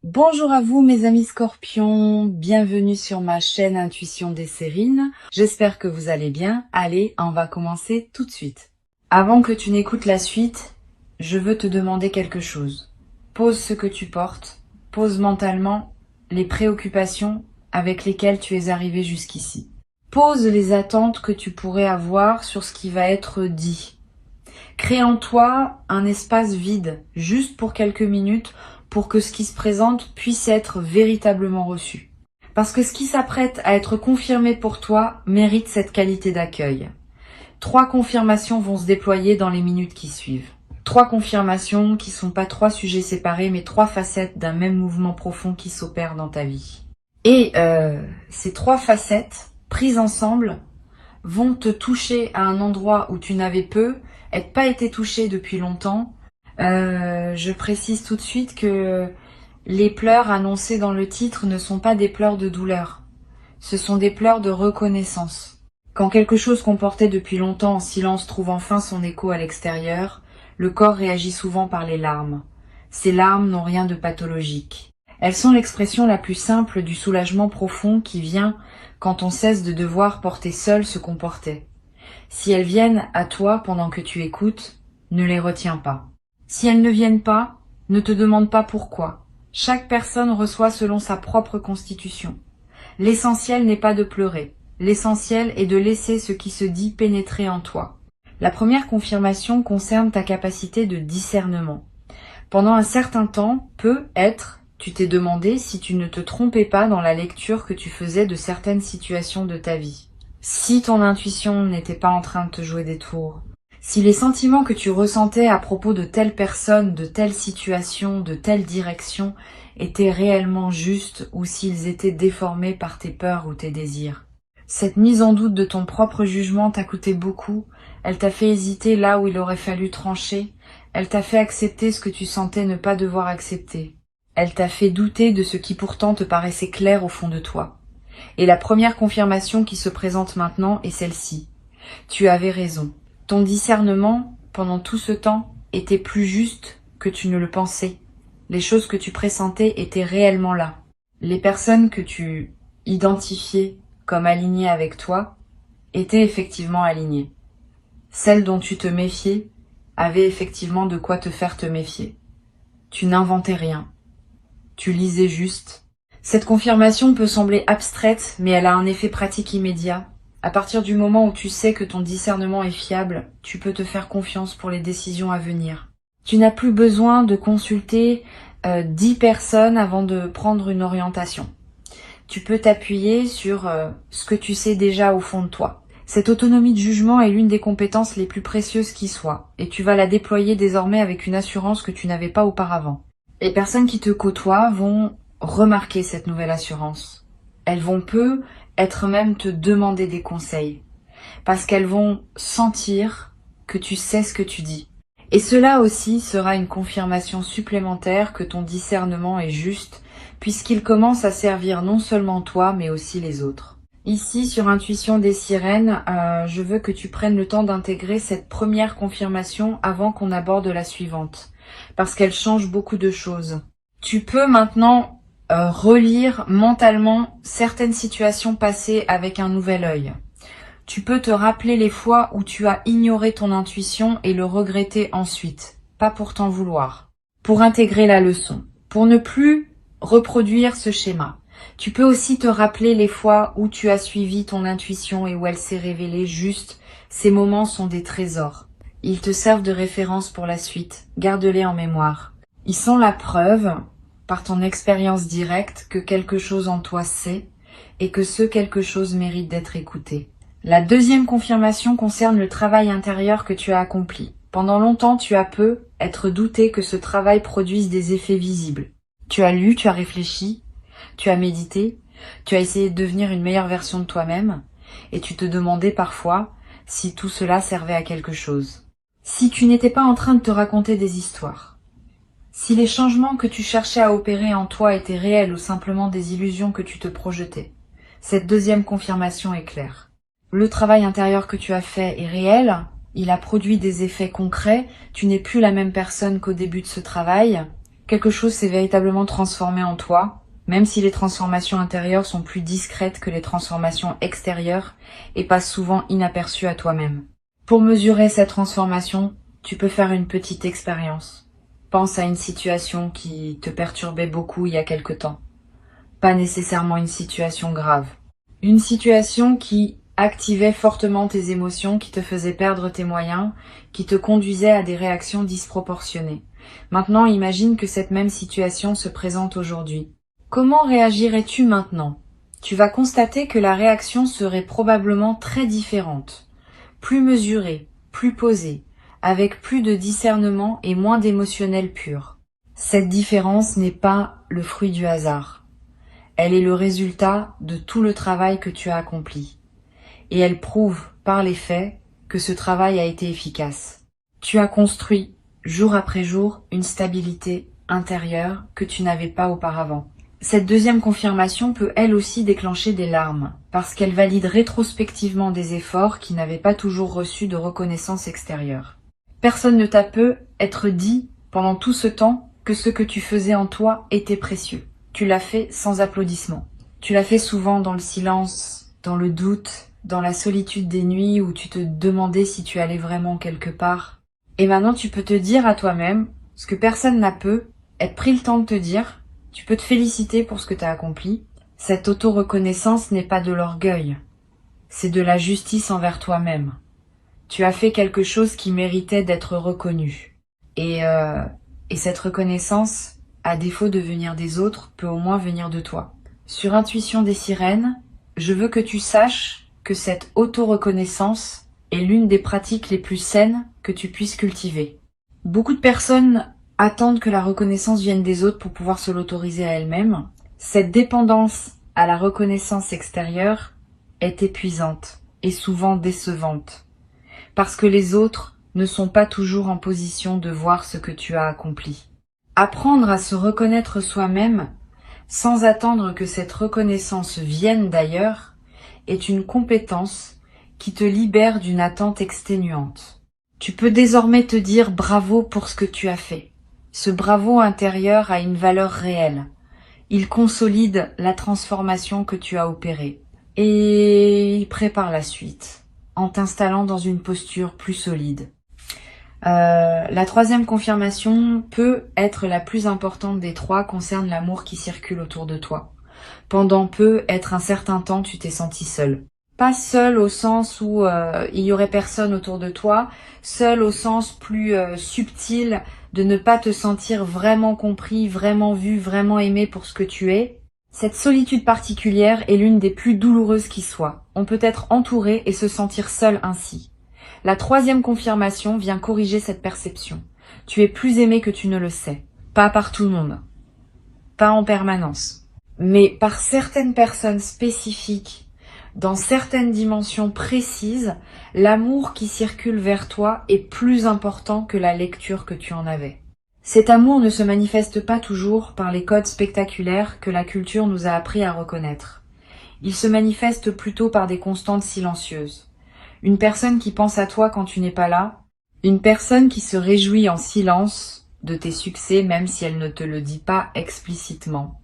Bonjour à vous mes amis scorpions, bienvenue sur ma chaîne Intuition des Sérines. J'espère que vous allez bien. Allez, on va commencer tout de suite. Avant que tu n'écoutes la suite, je veux te demander quelque chose. Pose ce que tu portes, pose mentalement les préoccupations avec lesquelles tu es arrivé jusqu'ici. Pose les attentes que tu pourrais avoir sur ce qui va être dit. Crée en toi un espace vide, juste pour quelques minutes, pour que ce qui se présente puisse être véritablement reçu. Parce que ce qui s'apprête à être confirmé pour toi mérite cette qualité d'accueil. 3 confirmations vont se déployer dans les minutes qui suivent. 3 confirmations qui sont pas 3 sujets séparés, mais 3 facettes d'un même mouvement profond qui s'opère dans ta vie. Et ces 3 facettes, prises ensemble, vont te toucher à un endroit où tu n'avais pas été touché depuis longtemps. Je précise tout de suite que les pleurs annoncés dans le titre ne sont pas des pleurs de douleur. Ce sont des pleurs de reconnaissance. Quand quelque chose qu'on portait depuis longtemps en silence trouve enfin son écho à l'extérieur, le corps réagit souvent par les larmes. Ces larmes n'ont rien de pathologique. Elles sont l'expression la plus simple du soulagement profond qui vient quand on cesse de devoir porter seul ce qu'on portait. Si elles viennent à toi pendant que tu écoutes, ne les retiens pas. Si elles ne viennent pas, ne te demande pas pourquoi. Chaque personne reçoit selon sa propre constitution. L'essentiel n'est pas de pleurer. L'essentiel est de laisser ce qui se dit pénétrer en toi. La première confirmation concerne ta capacité de discernement. Pendant un certain temps, tu t'es demandé si tu ne te trompais pas dans la lecture que tu faisais de certaines situations de ta vie. Si ton intuition n'était pas en train de te jouer des tours. Si les sentiments que tu ressentais à propos de telle personne, de telle situation, de telle direction étaient réellement justes ou s'ils étaient déformés par tes peurs ou tes désirs. Cette mise en doute de ton propre jugement t'a coûté beaucoup, elle t'a fait hésiter là où il aurait fallu trancher, elle t'a fait accepter ce que tu sentais ne pas devoir accepter. Elle t'a fait douter de ce qui pourtant te paraissait clair au fond de toi. Et la première confirmation qui se présente maintenant est celle-ci. Tu avais raison. Ton discernement, pendant tout ce temps, était plus juste que tu ne le pensais. Les choses que tu pressentais étaient réellement là. Les personnes que tu identifiais comme alignées avec toi étaient effectivement alignées. Celles dont tu te méfiais avaient effectivement de quoi te faire te méfier. Tu n'inventais rien. Tu lisais juste. Cette confirmation peut sembler abstraite, mais elle a un effet pratique immédiat. À partir du moment où tu sais que ton discernement est fiable, tu peux te faire confiance pour les décisions à venir. Tu n'as plus besoin de consulter 10 personnes avant de prendre une orientation. Tu peux t'appuyer sur ce que tu sais déjà au fond de toi. Cette autonomie de jugement est l'une des compétences les plus précieuses qui soient, et tu vas la déployer désormais avec une assurance que tu n'avais pas auparavant. Les personnes qui te côtoient vont remarquer cette nouvelle assurance. Elles vont être même te demander des conseils, parce qu'elles vont sentir que tu sais ce que tu dis. Et cela aussi sera une confirmation supplémentaire que ton discernement est juste, puisqu'il commence à servir non seulement toi, mais aussi les autres. Ici, sur Intuition des Sirènes, je veux que tu prennes le temps d'intégrer cette première confirmation avant qu'on aborde la suivante, parce qu'elle change beaucoup de choses. Tu peux maintenant relire mentalement certaines situations passées avec un nouvel œil. Tu peux te rappeler les fois où tu as ignoré ton intuition et le regretter ensuite, pas pour t'en vouloir, pour intégrer la leçon, pour ne plus reproduire ce schéma. Tu peux aussi te rappeler les fois où tu as suivi ton intuition et où elle s'est révélée juste. Ces moments sont des trésors. Ils te servent de référence pour la suite. Garde-les en mémoire. Ils sont la preuve, par ton expérience directe, que quelque chose en toi sait et que ce quelque chose mérite d'être écouté. La deuxième confirmation concerne le travail intérieur que tu as accompli. Pendant longtemps, tu as être douté que ce travail produise des effets visibles. Tu as lu, tu as réfléchi, tu as médité, tu as essayé de devenir une meilleure version de toi-même, et tu te demandais parfois si tout cela servait à quelque chose. Si tu n'étais pas en train de te raconter des histoires, si les changements que tu cherchais à opérer en toi étaient réels ou simplement des illusions que tu te projetais, cette deuxième confirmation est claire. Le travail intérieur que tu as fait est réel, il a produit des effets concrets, tu n'es plus la même personne qu'au début de ce travail. quelque chose s'est véritablement transformé en toi, même si les transformations intérieures sont plus discrètes que les transformations extérieures et passent souvent inaperçues à toi-même. Pour mesurer cette transformation, tu peux faire une petite expérience. Pense à une situation qui te perturbait beaucoup il y a quelque temps. Pas nécessairement une situation grave. Une situation qui activait fortement tes émotions, qui te faisait perdre tes moyens, qui te conduisait à des réactions disproportionnées. Maintenant, imagine que cette même situation se présente aujourd'hui. Comment réagirais-tu maintenant? Tu vas constater que la réaction serait probablement très différente, plus mesurée, plus posée, avec plus de discernement et moins d'émotionnel pur. Cette différence n'est pas le fruit du hasard. Elle est le résultat de tout le travail que tu as accompli. Et elle prouve, par les faits, que ce travail a été efficace. Tu as construit, jour après jour, une stabilité intérieure que tu n'avais pas auparavant. Cette deuxième confirmation peut elle aussi déclencher des larmes, parce qu'elle valide rétrospectivement des efforts qui n'avaient pas toujours reçu de reconnaissance extérieure. Personne ne t'a peut être dit, pendant tout ce temps, que ce que tu faisais en toi était précieux. Tu l'as fait sans applaudissements. Tu l'as fait souvent dans le silence, dans le doute, dans la solitude des nuits où tu te demandais si tu allais vraiment quelque part. Et maintenant tu peux te dire à toi-même, ce que personne n'a peut, être pris le temps de te dire, tu peux te féliciter pour ce que tu as accompli. Cette auto-reconnaissance n'est pas de l'orgueil, c'est de la justice envers toi-même. Tu as fait quelque chose qui méritait d'être reconnu. Et cette reconnaissance, à défaut de venir des autres, peut au moins venir de toi. Sur Intuition des sirènes, je veux que tu saches que cette auto-reconnaissance est l'une des pratiques les plus saines que tu puisses cultiver. Beaucoup de personnes attendent que la reconnaissance vienne des autres pour pouvoir se l'autoriser à elles-mêmes. Cette dépendance à la reconnaissance extérieure est épuisante et souvent décevante, parce que les autres ne sont pas toujours en position de voir ce que tu as accompli. Apprendre à se reconnaître soi-même, sans attendre que cette reconnaissance vienne d'ailleurs, est une compétence qui te libère d'une attente exténuante. Tu peux désormais te dire bravo pour ce que tu as fait. Ce bravo intérieur a une valeur réelle. Il consolide la transformation que tu as opérée. Et il prépare la suite, en t'installant dans une posture plus solide. La troisième confirmation peut être la plus importante des trois, concerne l'amour qui circule autour de toi. Pendant peut être un certain temps, tu t'es senti seul. Pas seul au sens où il y aurait personne autour de toi, seul au sens plus subtil de ne pas te sentir vraiment compris, vraiment vu, vraiment aimé pour ce que tu es. Cette solitude particulière est l'une des plus douloureuses qui soit. On peut être entouré et se sentir seul ainsi. La troisième confirmation vient corriger cette perception. Tu es plus aimé que tu ne le sais. Pas par tout le monde. Pas en permanence. Mais par certaines personnes spécifiques, dans certaines dimensions précises, l'amour qui circule vers toi est plus important que la lecture que tu en avais. Cet amour ne se manifeste pas toujours par les codes spectaculaires que la culture nous a appris à reconnaître. Il se manifeste plutôt par des constantes silencieuses. Une personne qui pense à toi quand tu n'es pas là, une personne qui se réjouit en silence de tes succès même si elle ne te le dit pas explicitement.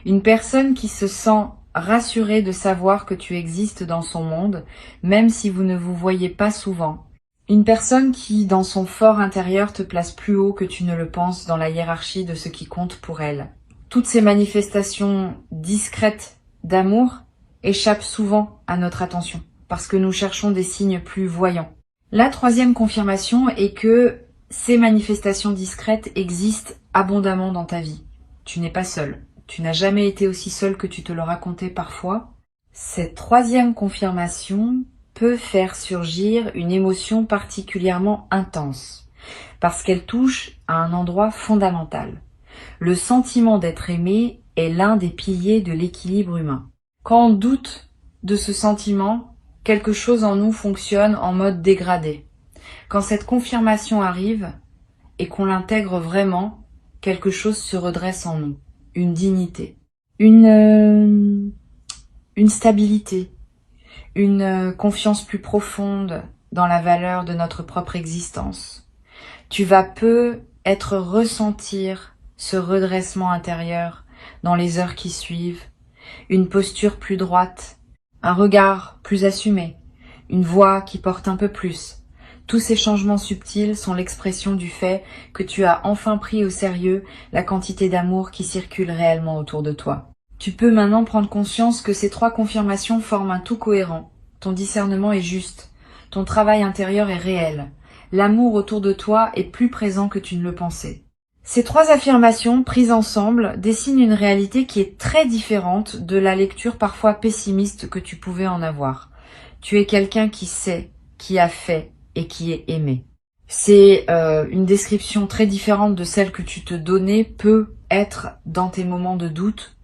Une personne qui se sent rassurée de savoir que tu existes dans son monde, même si vous ne vous voyez pas souvent. Une personne qui, dans son fort intérieur, te place plus haut que tu ne le penses dans la hiérarchie de ce qui compte pour elle. Toutes ces manifestations discrètes d'amour échappent souvent à notre attention, parce que nous cherchons des signes plus voyants. La troisième confirmation est que ces manifestations discrètes existent abondamment dans ta vie. Tu n'es pas seul. Tu n'as jamais été aussi seul que tu te le racontais parfois. Cette troisième confirmation peut faire surgir une émotion particulièrement intense, parce qu'elle touche à un endroit fondamental. Le sentiment d'être aimé est l'un des piliers de l'équilibre humain. Quand on doute de ce sentiment, quelque chose en nous fonctionne en mode dégradé. Quand cette confirmation arrive et qu'on l'intègre vraiment, quelque chose se redresse en nous. Une dignité, une stabilité, une confiance plus profonde dans la valeur de notre propre existence. Tu vas peu être ressentir ce redressement intérieur dans les heures qui suivent, une posture plus droite, un regard plus assumé, une voix qui porte un peu plus. Tous ces changements subtils sont l'expression du fait que tu as enfin pris au sérieux la quantité d'amour qui circule réellement autour de toi. Tu peux maintenant prendre conscience que ces 3 confirmations forment un tout cohérent. Ton discernement est juste. Ton travail intérieur est réel. L'amour autour de toi est plus présent que tu ne le pensais. Ces 3 affirmations, prises ensemble, dessinent une réalité qui est très différente de la lecture parfois pessimiste que tu pouvais en avoir. Tu es quelqu'un qui sait, qui a fait et qui est aimé. C'est une description très différente de celle que tu te donnais peut être dans tes moments de doute,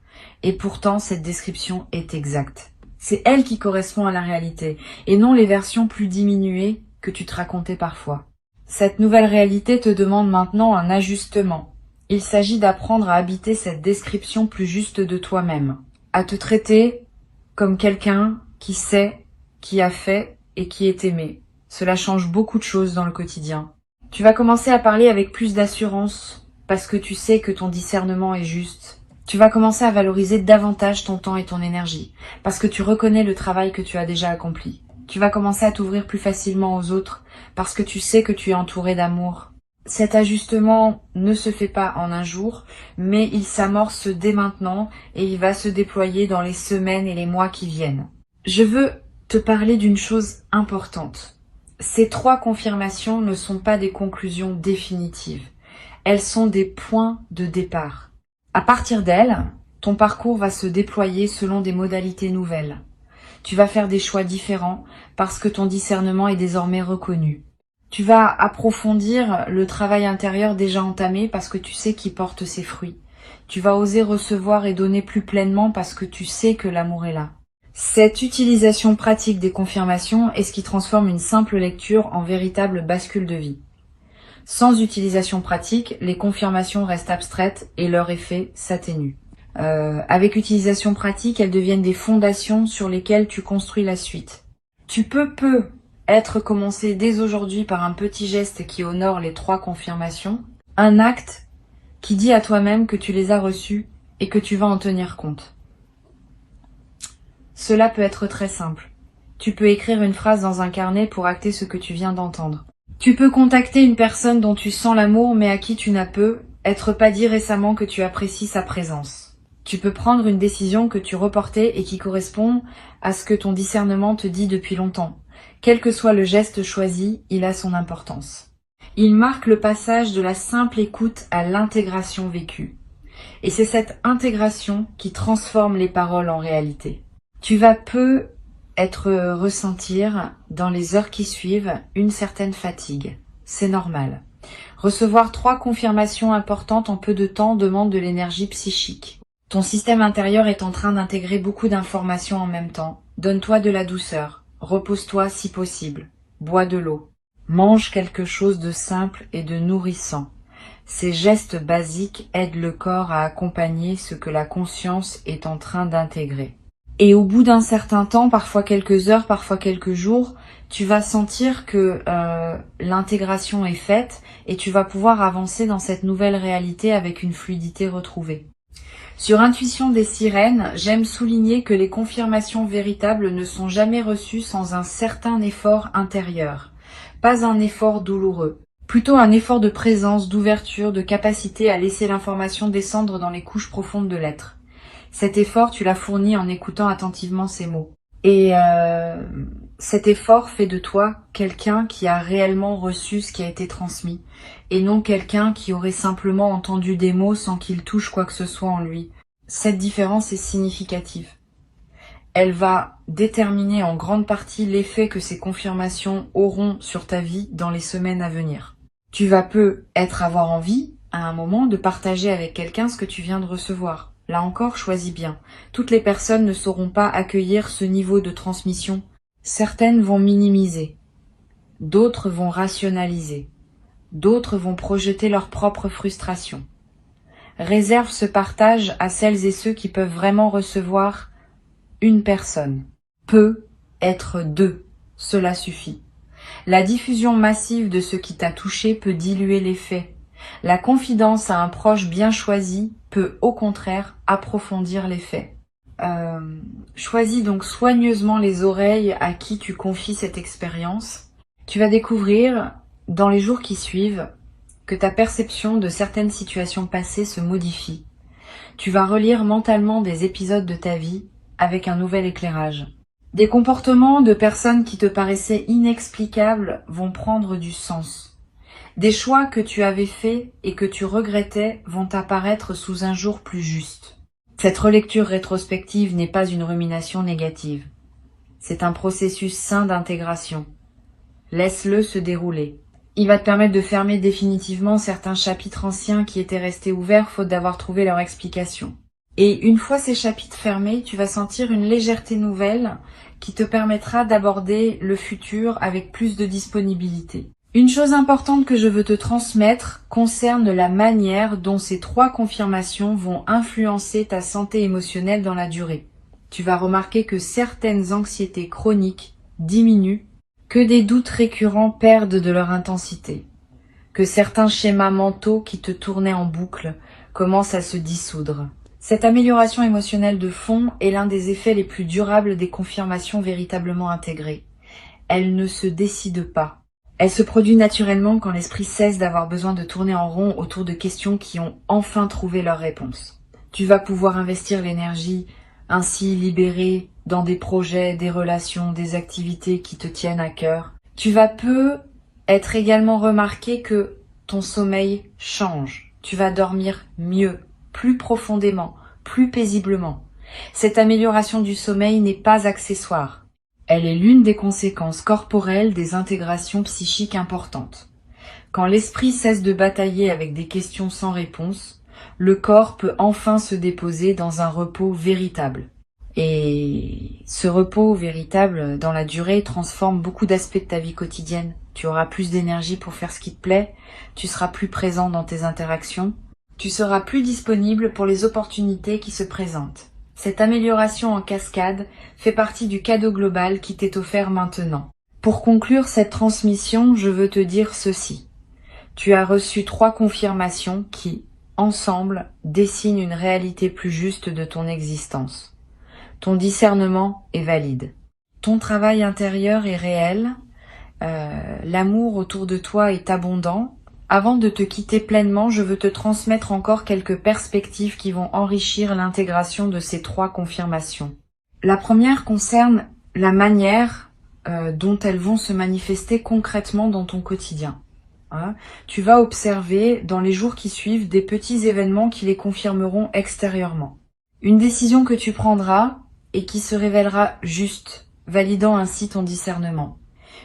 et pourtant cette description est exacte. C'est elle qui correspond à la réalité, et non les versions plus diminuées que tu te racontais parfois. Cette nouvelle réalité te demande maintenant un ajustement. Il s'agit d'apprendre à habiter cette description plus juste de toi-même, à te traiter comme quelqu'un qui sait, qui a fait et qui est aimé. Cela change beaucoup de choses dans le quotidien. Tu vas commencer à parler avec plus d'assurance parce que tu sais que ton discernement est juste. Tu vas commencer à valoriser davantage ton temps et ton énergie parce que tu reconnais le travail que tu as déjà accompli. Tu vas commencer à t'ouvrir plus facilement aux autres parce que tu sais que tu es entouré d'amour. Cet ajustement ne se fait pas en un jour, mais il s'amorce dès maintenant et il va se déployer dans les semaines et les mois qui viennent. Je veux te parler d'une chose importante. Ces 3 confirmations ne sont pas des conclusions définitives. Elles sont des points de départ. À partir d'elles, ton parcours va se déployer selon des modalités nouvelles. Tu vas faire des choix différents parce que ton discernement est désormais reconnu. Tu vas approfondir le travail intérieur déjà entamé parce que tu sais qu'il porte ses fruits. Tu vas oser recevoir et donner plus pleinement parce que tu sais que l'amour est là. Cette utilisation pratique des confirmations est ce qui transforme une simple lecture en véritable bascule de vie. Sans utilisation pratique, les confirmations restent abstraites et leur effet s'atténue. Avec utilisation pratique, elles deviennent des fondations sur lesquelles tu construis la suite. Tu peux être commencé dès aujourd'hui par un petit geste qui honore les 3 confirmations, un acte qui dit à toi-même que tu les as reçues et que tu vas en tenir compte. Cela peut être très simple. Tu peux écrire une phrase dans un carnet pour acter ce que tu viens d'entendre. Tu peux contacter une personne dont tu sens l'amour mais à qui tu n'as être pas dit récemment que tu apprécies sa présence. Tu peux prendre une décision que tu reportais et qui correspond à ce que ton discernement te dit depuis longtemps. Quel que soit le geste choisi, il a son importance. Il marque le passage de la simple écoute à l'intégration vécue. Et c'est cette intégration qui transforme les paroles en réalité. Tu vas ressentir dans les heures qui suivent une certaine fatigue. C'est normal. Recevoir 3 confirmations importantes en peu de temps demande de l'énergie psychique. Ton système intérieur est en train d'intégrer beaucoup d'informations en même temps. Donne-toi de la douceur. Repose-toi si possible. Bois de l'eau. Mange quelque chose de simple et de nourrissant. Ces gestes basiques aident le corps à accompagner ce que la conscience est en train d'intégrer. Et au bout d'un certain temps, parfois quelques heures, parfois quelques jours, tu vas sentir que l'intégration est faite et tu vas pouvoir avancer dans cette nouvelle réalité avec une fluidité retrouvée. Sur Intuition des sirènes, j'aime souligner que les confirmations véritables ne sont jamais reçues sans un certain effort intérieur. Pas un effort douloureux. Plutôt un effort de présence, d'ouverture, de capacité à laisser l'information descendre dans les couches profondes de l'être. Cet effort, tu l'as fourni en écoutant attentivement ces mots. Et cet effort fait de toi quelqu'un qui a réellement reçu ce qui a été transmis, et non quelqu'un qui aurait simplement entendu des mots sans qu'il touche quoi que ce soit en lui. Cette différence est significative. Elle va déterminer en grande partie l'effet que ces confirmations auront sur ta vie dans les semaines à venir. Tu vas avoir envie, à un moment, de partager avec quelqu'un ce que tu viens de recevoir. Là encore, choisis bien. Toutes les personnes ne sauront pas accueillir ce niveau de transmission. Certaines vont minimiser, d'autres vont rationaliser, d'autres vont projeter leur propre frustration. Réserve ce partage à celles et ceux qui peuvent vraiment recevoir une personne. Peut être 2, cela suffit. La diffusion massive de ce qui t'a touché peut diluer l'effet. La confidence à un proche bien choisi peut au contraire approfondir l'effet. Choisis donc soigneusement les oreilles à qui tu confies cette expérience. Tu vas découvrir, dans les jours qui suivent, que ta perception de certaines situations passées se modifie. Tu vas relire mentalement des épisodes de ta vie avec un nouvel éclairage. Des comportements de personnes qui te paraissaient inexplicables vont prendre du sens. Des choix que tu avais faits et que tu regrettais vont apparaître sous un jour plus juste. Cette relecture rétrospective n'est pas une rumination négative. C'est un processus sain d'intégration. Laisse-le se dérouler. Il va te permettre de fermer définitivement certains chapitres anciens qui étaient restés ouverts faute d'avoir trouvé leur explication. Et une fois ces chapitres fermés, tu vas sentir une légèreté nouvelle qui te permettra d'aborder le futur avec plus de disponibilité. Une chose importante que je veux te transmettre concerne la manière dont ces 3 confirmations vont influencer ta santé émotionnelle dans la durée. Tu vas remarquer que certaines anxiétés chroniques diminuent, que des doutes récurrents perdent de leur intensité, que certains schémas mentaux qui te tournaient en boucle commencent à se dissoudre. Cette amélioration émotionnelle de fond est l'un des effets les plus durables des confirmations véritablement intégrées. Elle ne se décide pas. Elle se produit naturellement quand l'esprit cesse d'avoir besoin de tourner en rond autour de questions qui ont enfin trouvé leur réponse. Tu vas pouvoir investir l'énergie ainsi libérée dans des projets, des relations, des activités qui te tiennent à cœur. Tu vas être également remarqué que ton sommeil change. Tu vas dormir mieux, plus profondément, plus paisiblement. Cette amélioration du sommeil n'est pas accessoire. Elle est l'une des conséquences corporelles des intégrations psychiques importantes. Quand l'esprit cesse de batailler avec des questions sans réponse, le corps peut enfin se déposer dans un repos véritable. Et ce repos véritable, dans la durée, transforme beaucoup d'aspects de ta vie quotidienne. Tu auras plus d'énergie pour faire ce qui te plaît, tu seras plus présent dans tes interactions, tu seras plus disponible pour les opportunités qui se présentent. Cette amélioration en cascade fait partie du cadeau global qui t'est offert maintenant. Pour conclure cette transmission, je veux te dire ceci. Tu as reçu 3 confirmations qui, ensemble, dessinent une réalité plus juste de ton existence. Ton discernement est valide. Ton travail intérieur est réel. L'amour autour de toi est abondant. Avant de te quitter pleinement, je veux te transmettre encore quelques perspectives qui vont enrichir l'intégration de ces 3 confirmations. La première concerne la manière dont elles vont se manifester concrètement dans ton quotidien. Tu vas observer dans les jours qui suivent des petits événements qui les confirmeront extérieurement. Une décision que tu prendras et qui se révélera juste, validant ainsi ton discernement.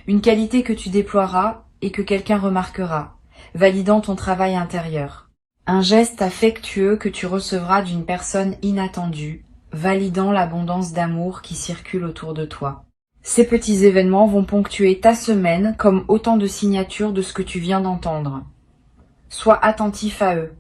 Une qualité que tu déploieras et que quelqu'un remarquera, validant ton travail intérieur. Un geste affectueux que tu recevras d'une personne inattendue, validant l'abondance d'amour qui circule autour de toi. Ces petits événements vont ponctuer ta semaine comme autant de signatures de ce que tu viens d'entendre. Sois attentif à eux.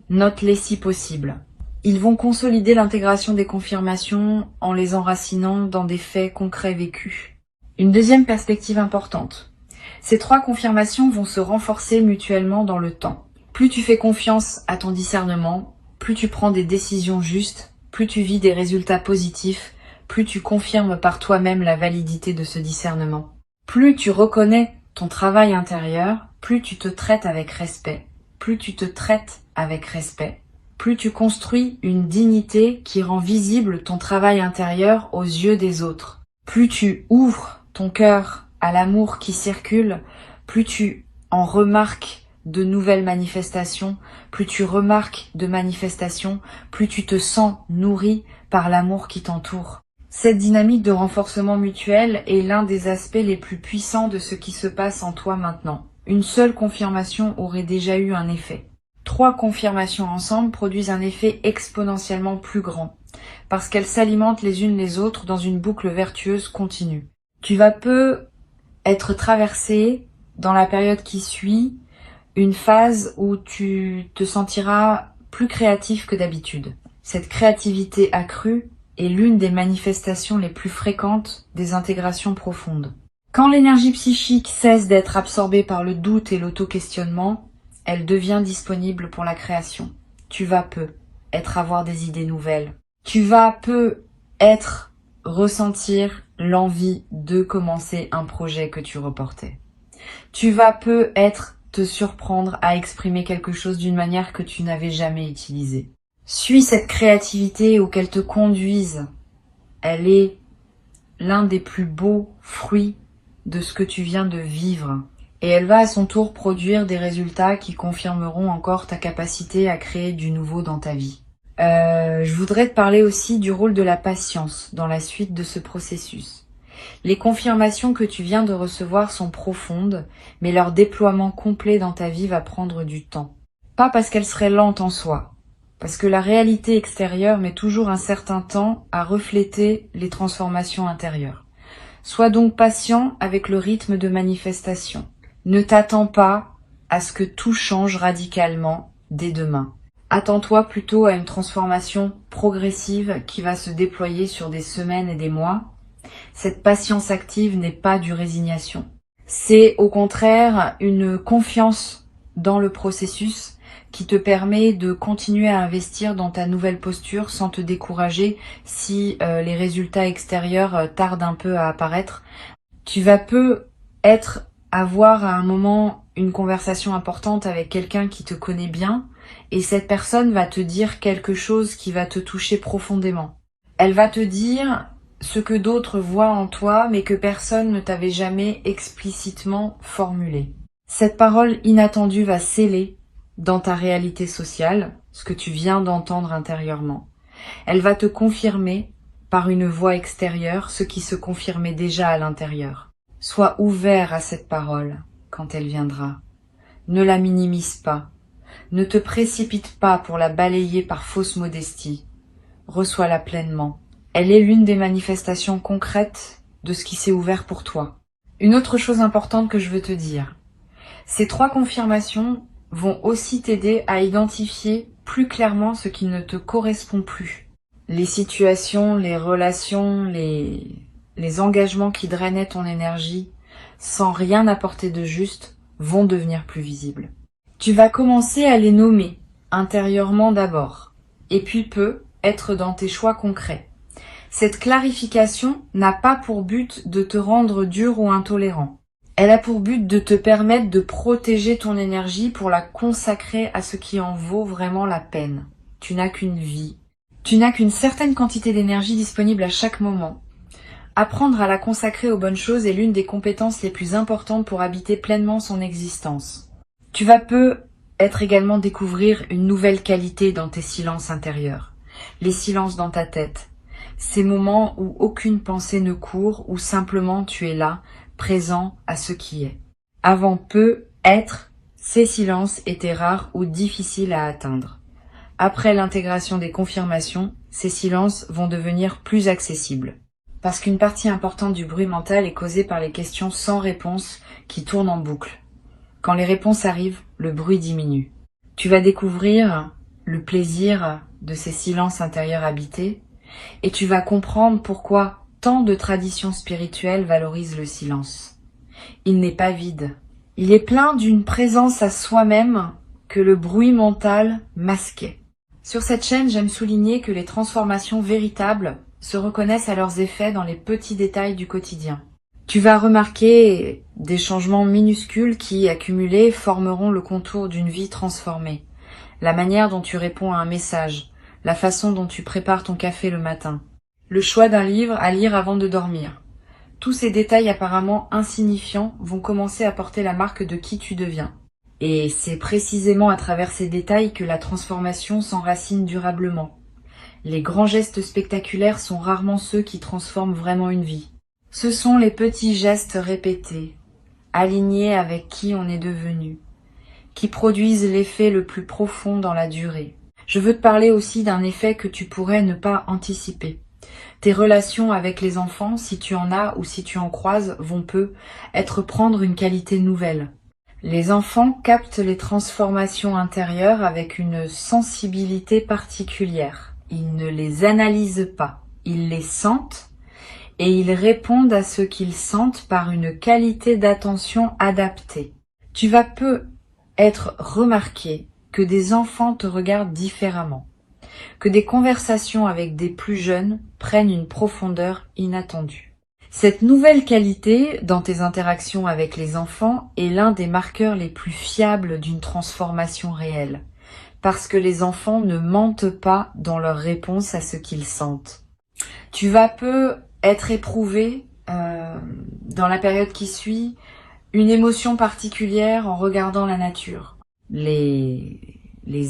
Note-les si possible. Ils vont consolider l'intégration des confirmations en les enracinant dans des faits concrets vécus. Une deuxième perspective importante. Ces 3 confirmations vont se renforcer mutuellement dans le temps. Plus tu fais confiance à ton discernement, plus tu prends des décisions justes, plus tu vis des résultats positifs, plus tu confirmes par toi-même la validité de ce discernement. Plus tu reconnais ton travail intérieur, plus tu te traites avec respect. Plus tu te traites avec respect, plus tu construis une dignité qui rend visible ton travail intérieur aux yeux des autres. Plus tu ouvres ton cœur à l'amour qui circule, plus tu en remarques de nouvelles manifestations, plus tu remarques de manifestations, plus tu te sens nourri par l'amour qui t'entoure. Cette dynamique de renforcement mutuel est l'un des aspects les plus puissants de ce qui se passe en toi maintenant. Une seule confirmation aurait déjà eu un effet. 3 confirmations ensemble produisent un effet exponentiellement plus grand, parce qu'elles s'alimentent les unes les autres dans une boucle vertueuse continue. Tu vas être traversé, dans la période qui suit, une phase où tu te sentiras plus créatif que d'habitude. Cette créativité accrue est l'une des manifestations les plus fréquentes des intégrations profondes. Quand l'énergie psychique cesse d'être absorbée par le doute et l'auto-questionnement, elle devient disponible pour la création. Tu vas peu être avoir des idées nouvelles. Tu vas peu être ressentir l'envie de commencer un projet que tu reportais. Tu vas peu être te surprendre à exprimer quelque chose d'une manière que tu n'avais jamais utilisée. Suis cette créativité ou qu'elle te conduise. Elle est l'un des plus beaux fruits de ce que tu viens de vivre. Et elle va à son tour produire des résultats qui confirmeront encore ta capacité à créer du nouveau dans ta vie. Je voudrais te parler aussi du rôle de la patience dans la suite de ce processus. Les confirmations que tu viens de recevoir sont profondes, mais leur déploiement complet dans ta vie va prendre du temps. Pas parce qu'elles seraient lentes en soi, parce que la réalité extérieure met toujours un certain temps à refléter les transformations intérieures. Sois donc patient avec le rythme de manifestation. Ne t'attends pas à ce que tout change radicalement dès demain. Attends-toi plutôt à une transformation progressive qui va se déployer sur des semaines et des mois. Cette patience active n'est pas du résignation. C'est au contraire une confiance dans le processus qui te permet de continuer à investir dans ta nouvelle posture sans te décourager si les résultats extérieurs tardent un peu à apparaître. Tu vas peu avoir à un moment une conversation importante avec quelqu'un qui te connaît bien et cette personne va te dire quelque chose qui va te toucher profondément. Elle va te dire ce que d'autres voient en toi mais que personne ne t'avait jamais explicitement formulé. Cette parole inattendue va sceller dans ta réalité sociale ce que tu viens d'entendre intérieurement. Elle va te confirmer par une voix extérieure ce qui se confirmait déjà à l'intérieur. Sois ouvert à cette parole quand elle viendra. Ne la minimise pas. Ne te précipite pas pour la balayer par fausse modestie. Reçois-la pleinement. Elle est l'une des manifestations concrètes de ce qui s'est ouvert pour toi. Une autre chose importante que je veux te dire. Ces 3 confirmations vont aussi t'aider à identifier plus clairement ce qui ne te correspond plus. Les situations, les relations, les engagements qui drainaient ton énergie sans rien apporter de juste vont devenir plus visibles. Tu vas commencer à les nommer intérieurement d'abord et puis peu être dans tes choix concrets. Cette clarification n'a pas pour but de te rendre dur ou intolérant. Elle a pour but de te permettre de protéger ton énergie pour la consacrer à ce qui en vaut vraiment la peine. Tu n'as qu'une vie. Tu n'as qu'une certaine quantité d'énergie disponible à chaque moment. Apprendre à la consacrer aux bonnes choses est l'une des compétences les plus importantes pour habiter pleinement son existence. Tu vas peu être également découvrir une nouvelle qualité dans tes silences intérieurs. Les silences dans ta tête. Ces moments où aucune pensée ne court, où simplement tu es là, présent à ce qui est. Avant peu, être, ces silences étaient rares ou difficiles à atteindre. Après l'intégration des confirmations, ces silences vont devenir plus accessibles. Parce qu'une partie importante du bruit mental est causée par les questions sans réponse qui tournent en boucle. Quand les réponses arrivent, le bruit diminue. Tu vas découvrir le plaisir de ces silences intérieurs habités et tu vas comprendre pourquoi tant de traditions spirituelles valorisent le silence. Il n'est pas vide. Il est plein d'une présence à soi-même que le bruit mental masquait. Sur cette chaîne, j'aime souligner que les transformations véritables se reconnaissent à leurs effets dans les petits détails du quotidien. Tu vas remarquer des changements minuscules qui, accumulés, formeront le contour d'une vie transformée. La manière dont tu réponds à un message, la façon dont tu prépares ton café le matin, le choix d'un livre à lire avant de dormir. Tous ces détails apparemment insignifiants vont commencer à porter la marque de qui tu deviens. Et c'est précisément à travers ces détails que la transformation s'enracine durablement. Les grands gestes spectaculaires sont rarement ceux qui transforment vraiment une vie. Ce sont les petits gestes répétés, alignés avec qui on est devenu, qui produisent l'effet le plus profond dans la durée. Je veux te parler aussi d'un effet que tu pourrais ne pas anticiper. Tes relations avec les enfants, si tu en as ou si tu en croises, vont peu prendre une qualité nouvelle. Les enfants captent les transformations intérieures avec une sensibilité particulière. Ils ne les analysent pas, ils les sentent et ils répondent à ce qu'ils sentent par une qualité d'attention adaptée. Tu vas peu être remarqué, que des enfants te regardent différemment, que des conversations avec des plus jeunes prennent une profondeur inattendue. Cette nouvelle qualité dans tes interactions avec les enfants est l'un des marqueurs les plus fiables d'une transformation réelle, parce que les enfants ne mentent pas dans leur réponse à ce qu'ils sentent. Tu vas peu être éprouvé dans la période qui suit une émotion particulière en regardant la nature. Les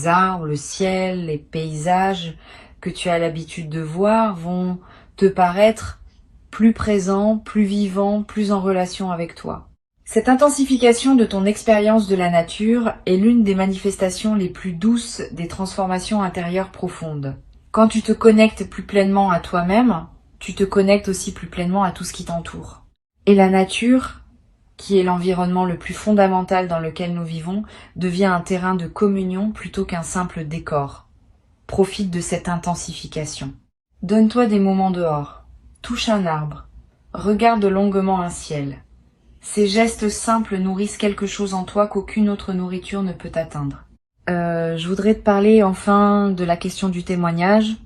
arbres, le ciel, les paysages que tu as l'habitude de voir vont te paraître plus présents, plus vivants, plus en relation avec toi. Cette intensification de ton expérience de la nature est l'une des manifestations les plus douces des transformations intérieures profondes. Quand tu te connectes plus pleinement à toi-même, tu te connectes aussi plus pleinement à tout ce qui t'entoure. Et la nature, qui est l'environnement le plus fondamental dans lequel nous vivons, devient un terrain de communion plutôt qu'un simple décor. Profite de cette intensification. Donne-toi des moments dehors. Touche un arbre. Regarde longuement un ciel. Ces gestes simples nourrissent quelque chose en toi qu'aucune autre nourriture ne peut atteindre. Je voudrais te parler enfin de la question du témoignage.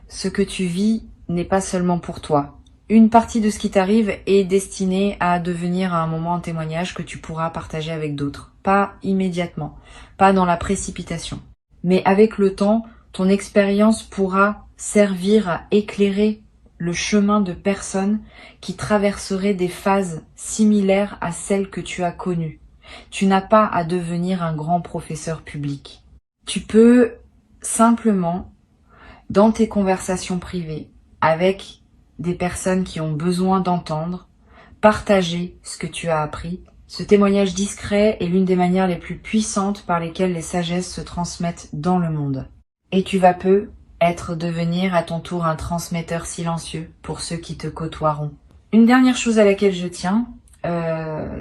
Ce que tu vis n'est pas seulement pour toi. Une partie de ce qui t'arrive est destinée à devenir à un moment un témoignage que tu pourras partager avec d'autres. Pas immédiatement, pas dans la précipitation. Mais avec le temps, ton expérience pourra servir à éclairer le chemin de personnes qui traverseraient des phases similaires à celles que tu as connues. Tu n'as pas à devenir un grand professeur public. Tu peux simplement, dans tes conversations privées, avec des personnes qui ont besoin d'entendre, partager ce que tu as appris. Ce témoignage discret est l'une des manières les plus puissantes par lesquelles les sagesses se transmettent dans le monde. Et tu vas peu devenir à ton tour un transmetteur silencieux pour ceux qui te côtoieront. Une dernière chose à laquelle je tiens,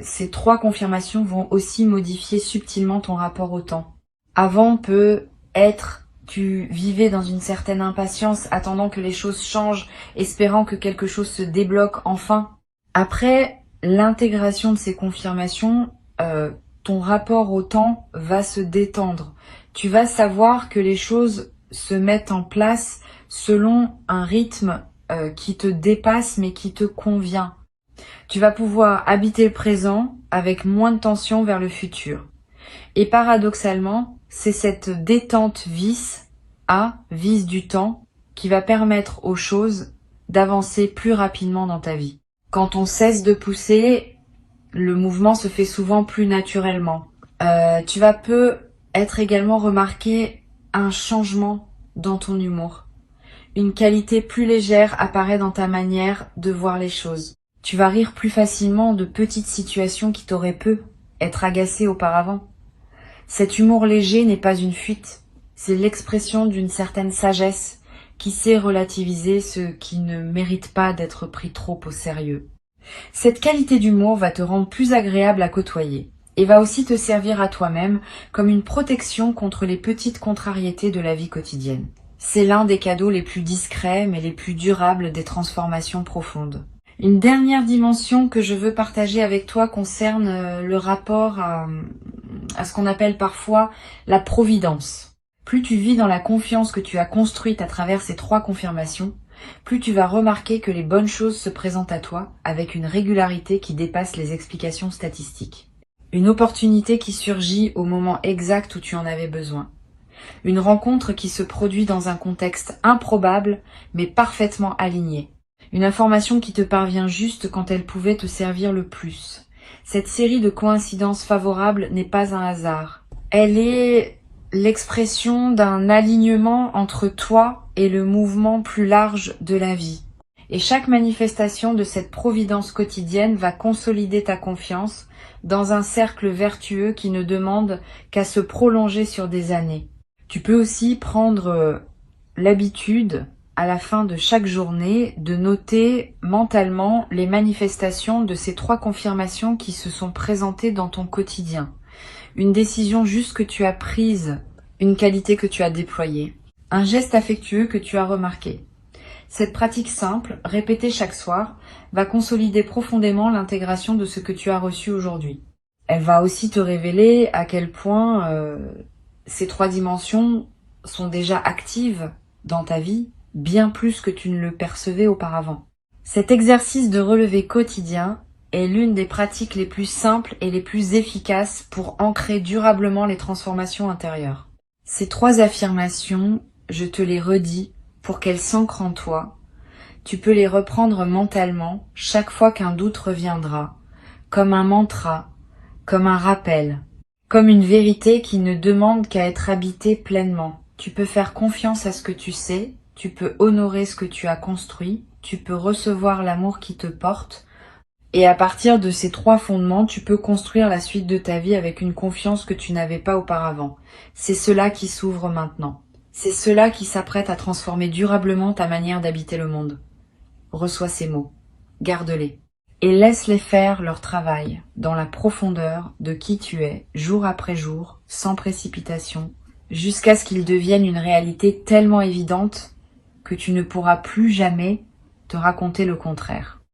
ces 3 confirmations vont aussi modifier subtilement ton rapport au temps. Avant peut être, tu vivais dans une certaine impatience, attendant que les choses changent, espérant que quelque chose se débloque enfin. Après l'intégration de ces confirmations, ton rapport au temps va se détendre. Tu vas savoir que les choses se mettent en place selon un rythme qui te dépasse mais qui te convient. Tu vas pouvoir habiter le présent avec moins de tension vers le futur. Et paradoxalement, c'est cette détente vice du temps qui va permettre aux choses d'avancer plus rapidement dans ta vie. Quand on cesse de pousser, le mouvement se fait souvent plus naturellement. Tu vas peu être également remarqué un changement dans ton humour. Une qualité plus légère apparaît dans ta manière de voir les choses. Tu vas rire plus facilement de petites situations qui t'auraient pu être agacées auparavant. Cet humour léger n'est pas une fuite, c'est l'expression d'une certaine sagesse qui sait relativiser ce qui ne mérite pas d'être pris trop au sérieux. Cette qualité d'humour va te rendre plus agréable à côtoyer et va aussi te servir à toi-même comme une protection contre les petites contrariétés de la vie quotidienne. C'est l'un des cadeaux les plus discrets mais les plus durables des transformations profondes. Une dernière dimension que je veux partager avec toi concerne le rapport à ce qu'on appelle parfois la providence. Plus tu vis dans la confiance que tu as construite à travers ces 3 confirmations, plus tu vas remarquer que les bonnes choses se présentent à toi avec une régularité qui dépasse les explications statistiques. Une opportunité qui surgit au moment exact où tu en avais besoin. Une rencontre qui se produit dans un contexte improbable mais parfaitement aligné. Une information qui te parvient juste quand elle pouvait te servir le plus. Cette série de coïncidences favorables n'est pas un hasard. Elle est l'expression d'un alignement entre toi et le mouvement plus large de la vie. Et chaque manifestation de cette providence quotidienne va consolider ta confiance dans un cercle vertueux qui ne demande qu'à se prolonger sur des années. Tu peux aussi prendre l'habitude, à la fin de chaque journée, de noter mentalement les manifestations de ces 3 confirmations qui se sont présentées dans ton quotidien. Une décision juste que tu as prise, une qualité que tu as déployée, un geste affectueux que tu as remarqué. Cette pratique simple, répétée chaque soir, va consolider profondément l'intégration de ce que tu as reçu aujourd'hui. Elle va aussi te révéler à quel point ces 3 dimensions sont déjà actives dans ta vie, bien plus que tu ne le percevais auparavant. Cet exercice de relevé quotidien est l'une des pratiques les plus simples et les plus efficaces pour ancrer durablement les transformations intérieures. Ces 3 affirmations, je te les redis pour qu'elles s'ancrent en toi. Tu peux les reprendre mentalement chaque fois qu'un doute reviendra, comme un mantra, comme un rappel, comme une vérité qui ne demande qu'à être habitée pleinement. Tu peux faire confiance à ce que tu sais, tu peux honorer ce que tu as construit, tu peux recevoir l'amour qui te porte, et à partir de ces 3 fondements, tu peux construire la suite de ta vie avec une confiance que tu n'avais pas auparavant. C'est cela qui s'ouvre maintenant. C'est cela qui s'apprête à transformer durablement ta manière d'habiter le monde. Reçois ces mots, garde-les, et laisse-les faire leur travail dans la profondeur de qui tu es, jour après jour, sans précipitation, jusqu'à ce qu'ils deviennent une réalité tellement évidente que tu ne pourras plus jamais te raconter le contraire.